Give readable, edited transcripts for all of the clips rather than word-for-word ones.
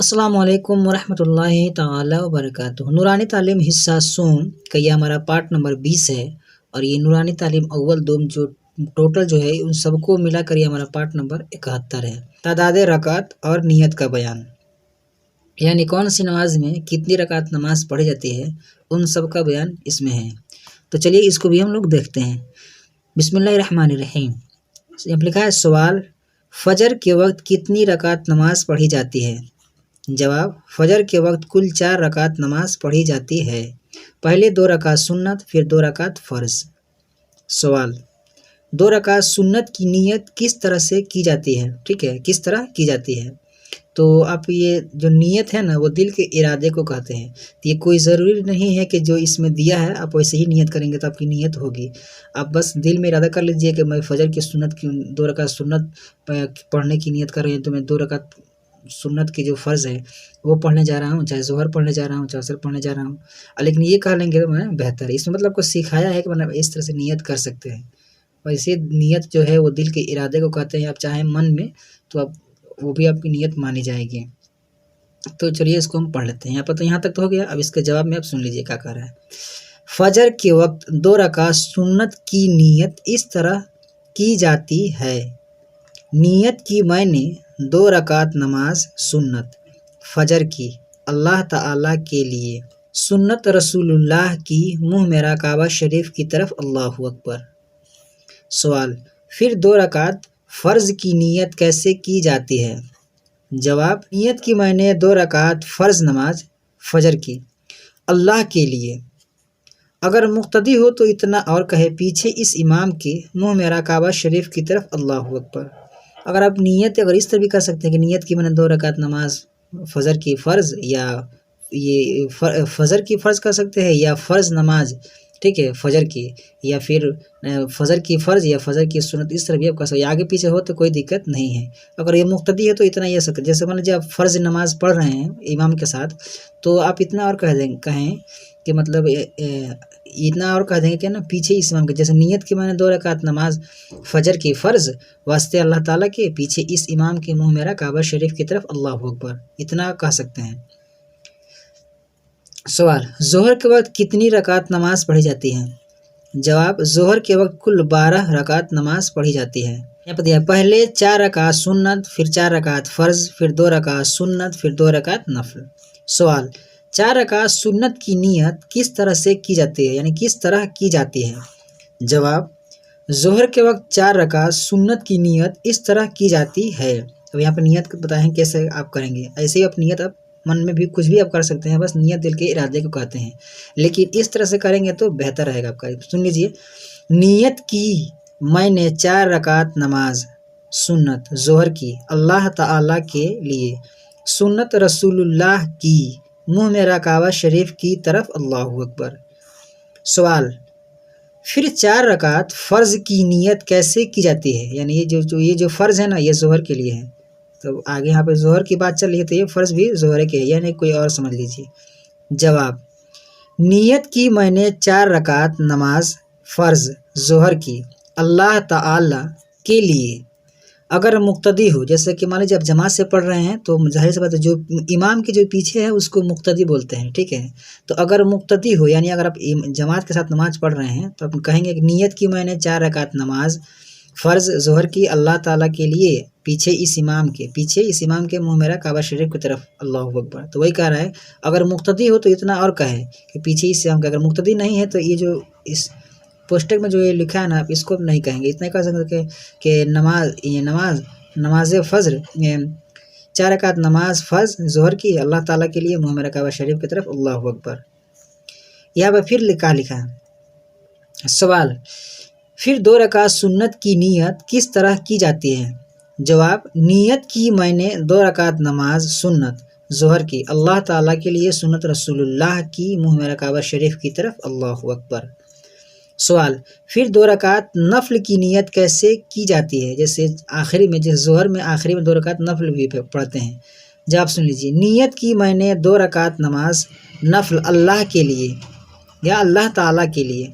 अस्सलाम वालेकुम वरहमतुल्लाहि ताला वबरकातुहू। नूरानी तालीम हिस्सा सोम का ये हमारा पार्ट नंबर 20 है और ये नूरानी तालीम अव्वल दोम जो टोटल जो है उन सबको मिलाकर ये हमारा पार्ट नंबर 71 है। तादाद रकात और नियत का बयान, यानी कौन सी नमाज में कितनी रकात नमाज पढ़ी जाती है उन सब का बयान इसमें है। तो चलिए इसको भी हम लोग देखते हैं। बिस्मिल्लाहिर्रहमानिर्रहीम। यहाँ लिखा है सवाल, फजर के वक्त कितनी रकात नमाज पढ़ी जाती है? जवाब, फजर के वक्त कुल 4 रकात नमाज पढ़ी जाती है। पहले 2 रकात सुन्नत, फिर 2 रकात फ़र्ज़। सवाल, 2 रकात सुन्नत की नियत किस तरह से की जाती है? ठीक है, किस तरह की जाती है? तो आप ये जो नियत है ना वो दिल के इरादे को कहते हैं। तो ये कोई ज़रूरी नहीं है कि जो इसमें दिया है आप वैसे ही नियत करेंगे तो आपकी नियत होगी। आप बस दिल में इरादा कर लीजिए कि मैं फजर की सुन्नत की 2 रकात सुन्नत पढ़ने की नियत कर रही हूँ, तो मैं 2 रकात सुन्नत की जो फ़र्ज़ है वो पढ़ने जा रहा हूँ, चाहे ज़ोहर पढ़ने जा रहा हूँ, चाहे असर पढ़ने जा रहा हूँ। लेकिन ये कह लेंगे तो मैं बेहतर है। इसमें मतलब को सिखाया है कि मतलब इस तरह से नियत कर सकते हैं। वैसे नियत जो है वो दिल के इरादे को कहते हैं। आप चाहें मन में तो आप वो भी आपकी नियत मानी जाएगी। तो चलिए इसको हम पढ़ लेते हैं। यहाँ पर तो यहाँ तक तो हो गया। अब इसके जवाब में आप सुन लीजिए क्या कह रहा है। फजर के वक्त 2 रकात सुन्नत की नियत इस तरह की जाती है। नियत की मैंने 2 रकात नमाज सुन्नत फजर की अल्लाह ताला के लिए, सुन्नत रसूलुल्लाह की मुँह मेरा काबा शरीफ की तरफ, अल्लाहु अकबर। सवाल, फिर 2 रकात फ़र्ज़ की नियत कैसे की जाती है? जवाब, नियत की मैंने 2 रकात फ़र्ज़ नमाज फजर की अल्लाह के लिए। अगर मुक्तदी हो तो इतना और कहे, पीछे इस इमाम के मुँह मेरा काबा शरीफ की तरफ, अल्लाहु अकबर। अगर आप नियत अगर इस तरह भी कर सकते हैं कि नियत की मैंने 2 रकात नमाज फजर की फ़र्ज़, या ये फजर की फ़र्ज़ कर सकते हैं, या फ़र्ज़ नमाज, ठीक है, फजर की, या फिर फजर की फ़र्ज़ या फजर की सुन्नत, इस तरह भी आप कर सकते हैं। आगे पीछे हो तो कोई दिक्कत नहीं है। अगर ये मुक्तदी है तो इतना ये सकते, जैसे मान लीजिए आप फ़र्ज़ नमाज पढ़ रहे हैं इमाम के साथ, तो आप इतना और कहें कि मतलब इतना और कह देंगे कि ना पीछे इस इमाम के, जैसे नियत की मैंने 2 रकात नमाज फजर की फ़र्ज़ वास्ते अल्लाह ताला के, पीछे इस इमाम के मुँह मेरा काबा शरीफ की तरफ, अल्लाहु अकबर, इतना कह सकते हैं। सवाल, ज़ोहर के वक्त कितनी रकात नमाज पढ़ी जाती है? जवाब, ज़ोहर के वक्त कुल 12 रकात नमाज पढ़ी जाती है। यहाँ पर दिया, पहले 4 रकात सुन्नत, फिर 4 रकात फ़र्ज़, फिर 2 रकात सुन्नत, फिर 2 रकात नफल। सवाल, 4 रकात सुन्नत की नियत किस तरह से की जाती है, यानी किस तरह की जाती है? जवाब, ज़ोहर के वक्त 4 रकात सुन्नत की नियत इस तरह की जाती है। अब यहाँ पर नियत बताएं कैसे आप करेंगे। ऐसे ही आप नियत आप मन में भी कुछ भी आप कर सकते हैं, बस नियत दिल के इरादे को कहते हैं, लेकिन इस तरह से करेंगे तो बेहतर रहेगा आपका। सुन लीजिए, नियत की मैंने 4 रकात नमाज सुन्नत ज़ोहर की अल्लाह ताला के लिए, सुन्नत रसूलुल्लाह की मुँह मेरा काबा शरीफ की तरफ, अल्लाहु अकबर। सवाल, फिर 4 रकात फ़र्ज़ की नियत कैसे की जाती है? यानी ये जो फ़र्ज़ है ना, ये ज़ोहर के लिए है। तो आगे यहाँ पे ज़ोहर की बात चल रही है तो ये फ़र्ज़ भी ज़ोहर के है, यानी कोई और समझ लीजिए। जवाब, नियत की मैंने 4 रकात नमाज फ़र्ज़ ज़ोहर की अल्लाह ताला के लिए। अगर मुक्तदी हो, जैसे कि मान लीजिए आप जमात से पढ़ रहे हैं तो ज़ाहिर सी बात है जो इमाम के जो पीछे है उसको मुक्तदी बोलते हैं, ठीक है। तो अगर मुक्तदी हो, यानी अगर आप जमात के साथ नमाज़ पढ़ रहे हैं तो आप कहेंगे कि नियत की मैंने 4 रकात नमाज फ़र्ज़ ज़ोहर की अल्लाह ताला के लिए, पीछे इस इमाम के मुँह मेरा काबा शरीफ की तरफ, अल्लाहु अकबर। तो वही कह रहा है, अगर मुक्तदी हो तो इतना और कहे कि पीछे इस इमाम के। अगर मुक्तदी नहीं है तो ये जो इस पोस्टर में जो ये लिखा है ना, आप इसको नहीं कहेंगे। इतना ही कह सकते कि नमाज फ़ज्र 4 रकात नमाज फ़र्ज़ ज़ोहर की अल्लाह ताला के लिए, मुँह मेरा काबा शरीफ की तरफ, अल्लाहु अकबर। यहाँ पर फिर लिखा है। सवाल, फिर 2 रकात सुन्नत की नियत किस तरह की जाती है? जवाब, नियत की मैंने 2 रकात नमाज सुन्नत ज़ोहर की अल्लाह ताला के लिए, सुन्नत रसूलुल्लाह की मुँह मेरा काबा शरीफ की तरफ, अल्लाहु अकबर। सवाल, फिर 2 रकात नफल की नियत कैसे की जाती है? जैसे आखिरी में, जैसे ज़ोहर में आखिरी में 2 रकात नफल भी पढ़ते हैं। जवाब सुन लीजिए, नियत की मैंने 2 रकात नमाज नफल अल्लाह के लिए या अल्लाह ताला के लिए,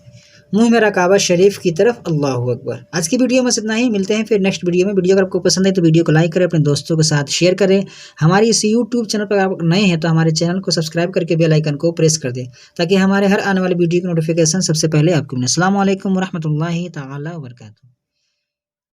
मुंह मेरा काबा शरीफ की तरफ, अल्लाहु अकबर। आज की वीडियो में इतना ही, मिलते हैं फिर नेक्स्ट वीडियो में। वीडियो अगर आपको पसंद है तो वीडियो को लाइक करें, अपने दोस्तों के साथ शेयर करें। हमारी इस यूट्यूब चैनल पर आप नए हैं तो हमारे चैनल को सब्सक्राइब करके बेल आइकन को प्रेस कर दें, ताकि हमारे हर आने वाली वीडियो की नोटिफिकेशन सबसे पहले आपको मिले। अस्सलाम वालेकुम रहमतुल्लाहि ताला व बरकातहू।